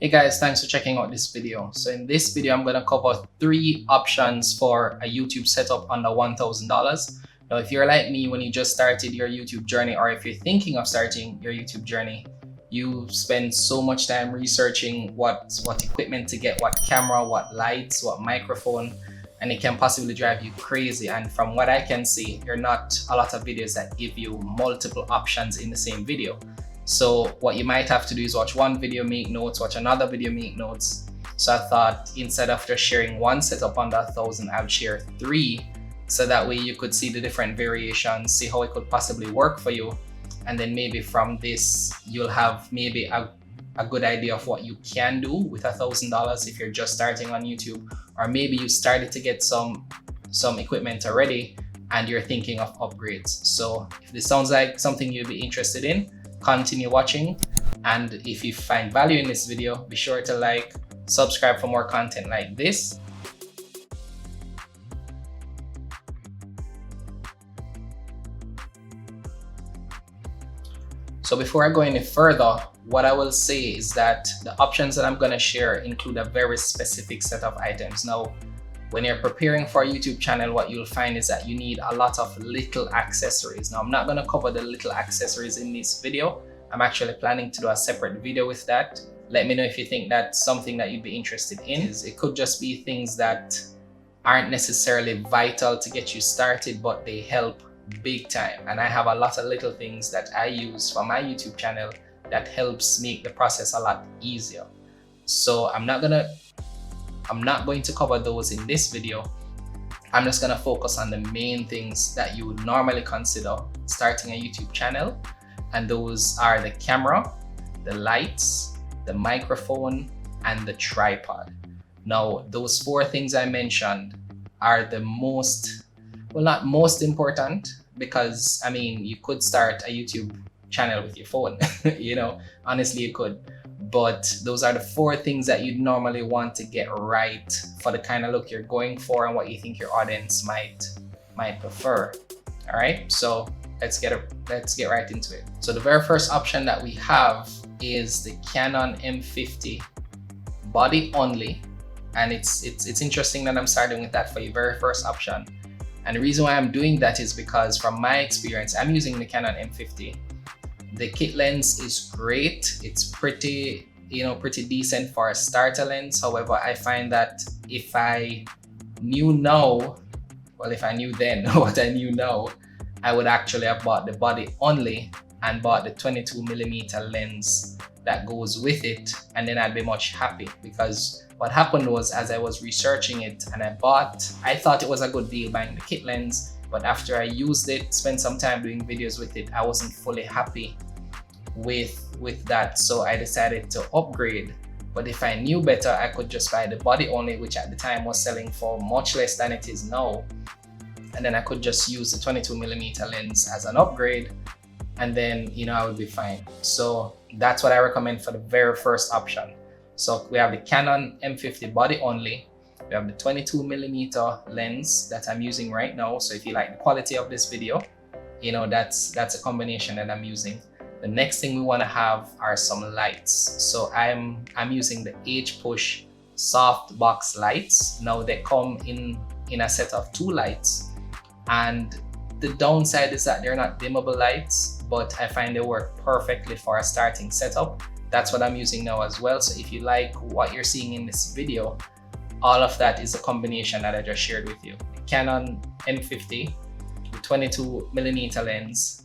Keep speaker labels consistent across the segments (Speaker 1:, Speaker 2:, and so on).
Speaker 1: Hey guys, thanks for checking out this video. So in this video, I'm going to cover 3 options for a YouTube setup under $1,000. Now, if you're like me, when you just started your YouTube journey, or if you're thinking of starting your YouTube journey, you spend so much time researching what equipment to get, what camera, what lights, what microphone, and it can possibly drive you crazy. And from what I can see, there are not a lot of videos that give you multiple options in the same video. So what you might have to do is watch one video, make notes, watch another video, make notes. So I thought instead of just sharing one setup under 1,000, I would share 3. So that way you could see the different variations, see how it could possibly work for you. And then maybe from this, you'll have maybe a good idea of what you can do with $1,000 if you're just starting on YouTube, or maybe you started to get some equipment already and you're thinking of upgrades. So if this sounds like something you'd be interested in, continue watching. And if you find value in this video, be sure to like, subscribe for more content like this. So before I go any further, what I will say is that the options that I'm going to share include a very specific set of items. Now, when you're preparing for a YouTube channel, what you'll find is that you need a lot of little accessories. Now, I'm not going to cover the little accessories in this video. I'm actually planning to do a separate video with that. Let me know if you think that's something that you'd be interested in. It could just be things that aren't necessarily vital to get you started, but they help big time. And I have a lot of little things that I use for my YouTube channel that helps make the process a lot easier. So I'm not going to cover those in this video. I'm just going to focus on the main things that you would normally consider starting a YouTube channel. And those are the camera, the lights, the microphone, and the tripod. Now, those 4 things I mentioned are the most, well, not most important, because I mean, you could start a YouTube channel with your phone, you know, honestly you could. But those are the 4 things that you'd normally want to get right for the kind of look you're going for and what you think your audience might prefer. All right, so let's get right into it. So the very first option that we have is the Canon M50 body only, and it's interesting that I'm starting with that for your very first option. And the reason why I'm doing that is because from my experience, I'm using the Canon M50. The kit lens is great. It's pretty decent for a starter lens. However, I find that if I knew then what I knew now, I would actually have bought the body only and bought the 22mm lens that goes with it, and then I'd be much happy. Because what happened was, as I was researching it and I thought it was a good deal buying the kit lens, but after I used it, spent some time doing videos with it, I wasn't fully happy with that. So I decided to upgrade. But if I knew better, I could just buy the body only, which at the time was selling for much less than it is now. And then I could just use the 22mm lens as an upgrade, and then, you know, I would be fine. So that's what I recommend for the very first option. So we have the Canon M50 body only. We have the 22mm lens that I'm using right now. So if you like the quality of this video, you know, that's a combination that I'm using. The next thing we want to have are some lights. So I'm using the H-Push soft box lights. Now they come in a set of 2 lights, and the downside is that they're not dimmable lights, but I find they work perfectly for a starting setup. That's what I'm using now as well. So if you like what you're seeing in this video, all of that is a combination that I just shared with you. The Canon M50, the 22mm lens,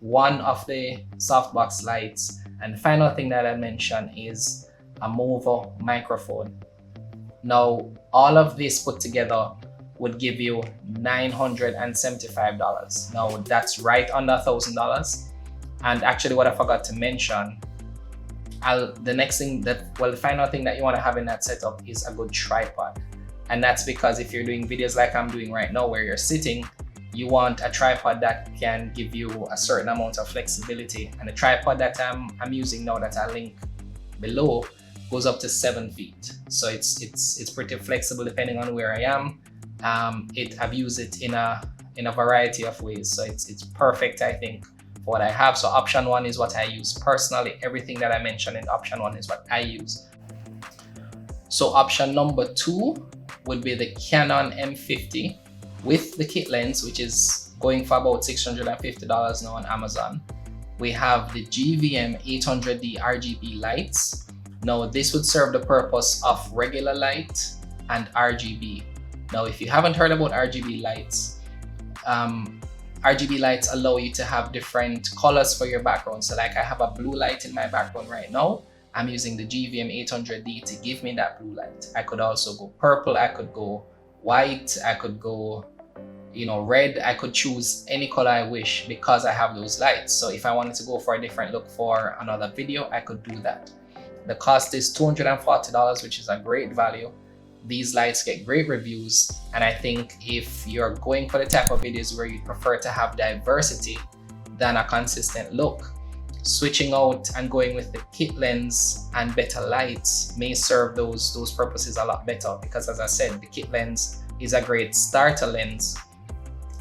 Speaker 1: 1 of the softbox lights, and the final thing that I mentioned is a Movo microphone. Now, all of this put together would give you $975. Now, that's right under $1,000. And actually, what I forgot to mention, the final thing that you want to have in that setup is a good tripod. And that's because if you're doing videos like I'm doing right now, where you're sitting, you want a tripod that can give you a certain amount of flexibility. And the tripod that I'm using now, that I link below, goes up to 7 feet. So it's pretty flexible depending on where I am. I've used it in a variety of ways, so it's perfect, I think, for what I have. So option 1 is what I use personally. Everything that I mentioned in option 1 is what I use. So option number 2 would be the Canon M50 with the kit lens, which is going for about $650 now on Amazon. We have the GVM 800D RGB lights. Now this would serve the purpose of regular light and RGB. Now if you haven't heard about RGB lights, RGB lights allow you to have different colors for your background. So like I have a blue light in my background right now. I'm using the GVM 800D to give me that blue light. I could also go purple, I could go white, I could go red. I could choose any color I wish because I have those lights. So if I wanted to go for a different look for another video, I could do that. The cost is $240, which is a great value. These lights get great reviews, and I think if you're going for the type of videos where you prefer to have diversity than a consistent look, switching out and going with the kit lens and better lights may serve those purposes a lot better, because as I said, the kit lens is a great starter lens,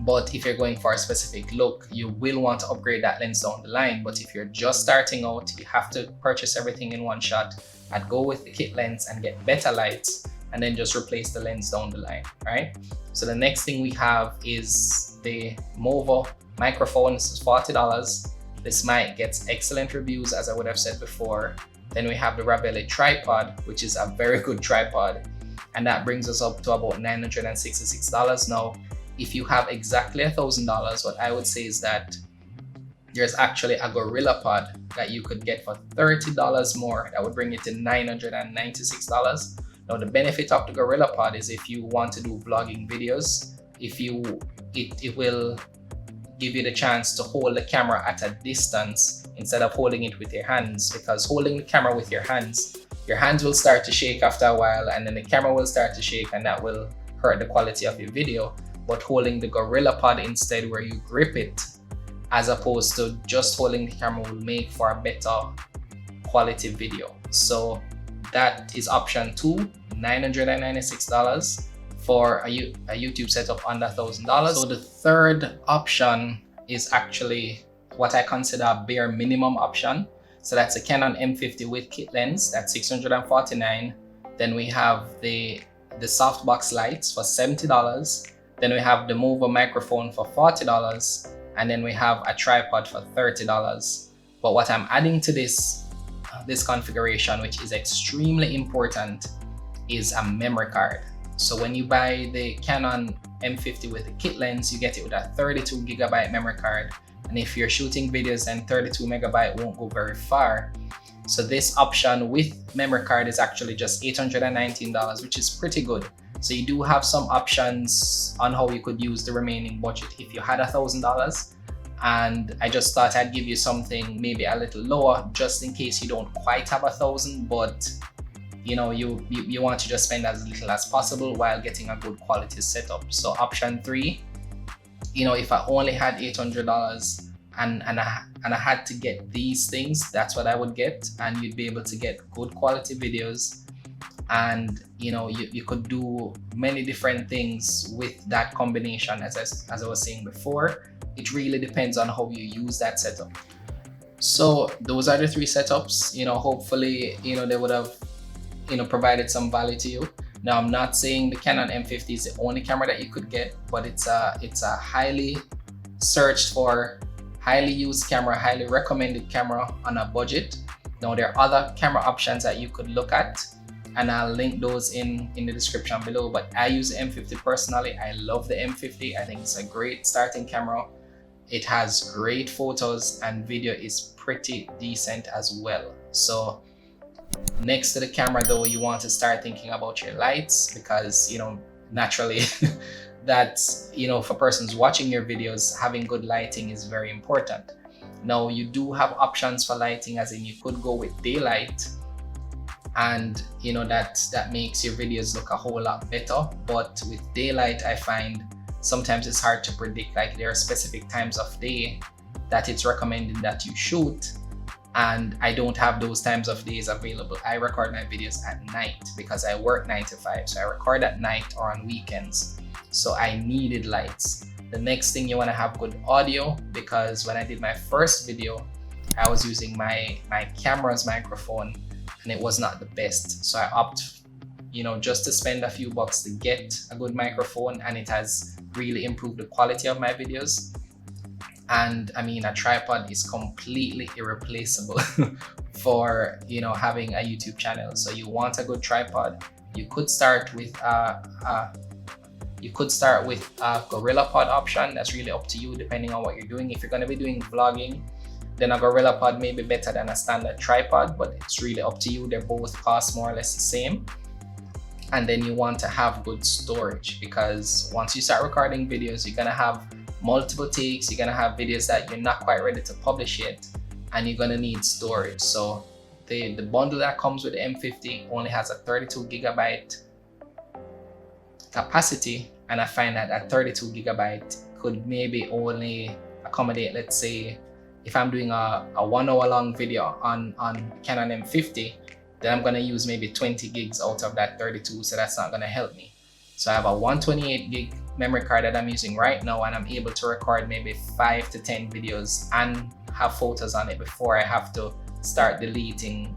Speaker 1: but if you're going for a specific look, you will want to upgrade that lens down the line. But if you're just starting out, you have to purchase everything in one shot. I'd go with the kit lens and get better lights and then just replace the lens down the line, right? So the next thing we have is the Movo microphone. This is $40. This mic gets excellent reviews, as I would have said before. Then we have the Ravelli tripod, which is a very good tripod, and that brings us up to about $966. Now, if you have exactly $1,000, what I would say is that there's actually a GorillaPod that you could get for $30 more. That would bring it to $996. Now, the benefit of the GorillaPod is if you want to do vlogging videos, it will give you the chance to hold the camera at a distance instead of holding it with your hands, because holding the camera with your hands will start to shake after a while, and then the camera will start to shake, and that will hurt the quality of your video. But holding the GorillaPod instead, where you grip it as opposed to just holding the camera, will make for a better quality video. So that is option 2, $996 for a YouTube setup under $1,000. So the third option is actually what I consider a bare minimum option. So that's a Canon M50 with kit lens, that's $649. Then we have the softbox lights for $70. Then we have the Movo microphone for $40, and then we have a tripod for $30. But what I'm adding to this configuration, which is extremely important, is a memory card. So when you buy the Canon M50 with the kit lens, you get it with a 32GB memory card. And if you're shooting videos, then 32MB won't go very far. So this option with memory card is actually just $819, which is pretty good. So you do have some options on how you could use the remaining budget if you had $1,000. And I just thought I'd give you something maybe a little lower, just in case you don't quite have $1,000, but you want to just spend as little as possible while getting a good quality setup. So option 3, if I only had $800 and I had to get these things, that's what I would get, and you'd be able to get good quality videos. And you could do many different things with that combination. As I was saying before, it really depends on how you use that setup. So those are the 3 setups. Hopefully they would have provided some value to you. Now, I'm not saying the Canon M50 is the only camera that you could get, but it's a highly searched for, highly used camera, highly recommended camera on a budget. Now, there are other camera options that you could look at, and I'll link those in the description below. But I use the M50 personally. I love the M50. I think it's a great starting camera. It has great photos, and video is pretty decent as well. So next to the camera though, you want to start thinking about your lights, because naturally that's for persons watching your videos, having good lighting is very important. Now, you do have options for lighting, as in you could go with daylight, and that makes your videos look a whole lot better. But with daylight, I find sometimes it's hard to predict. Like, there are specific times of day that it's recommended that you shoot, and I don't have those times of days available. I record my videos at night because I work 9 to 5, so I record at night or on weekends. So I needed lights. The next thing, you want to have good audio, because when I did my first video, I was using my camera's microphone and it was not the best. So I you know, just to spend a few bucks to get a good microphone, and it has really improved the quality of my videos. And I mean, a tripod is completely irreplaceable for, you know, having a YouTube channel. So you want a good tripod. You could start with a GorillaPod option. That's really up to you depending on what you're doing. If you're going to be doing vlogging, then a GorillaPod may be better than a standard tripod, but it's really up to you. They both cost more or less the same. And then you want to have good storage, because once you start recording videos, you're going to have multiple takes. You're going to have videos that you're not quite ready to publish yet, and you're going to need storage. So the bundle that comes with the M50 only has a 32 gigabyte capacity, and I find that a 32 gigabyte could maybe only accommodate, let's say, if I'm doing a 1 hour long video on Canon M50, then I'm going to use maybe 20 gigs out of that 32, so that's not going to help me. So I have a 128 gig memory card that I'm using right now, and I'm able to record maybe 5 to 10 videos and have photos on it before I have to start deleting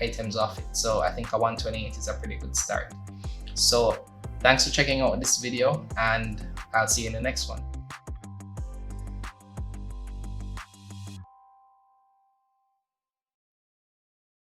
Speaker 1: items off it. So I think a 128 is a pretty good start. So thanks for checking out this video, and I'll see you in the next one.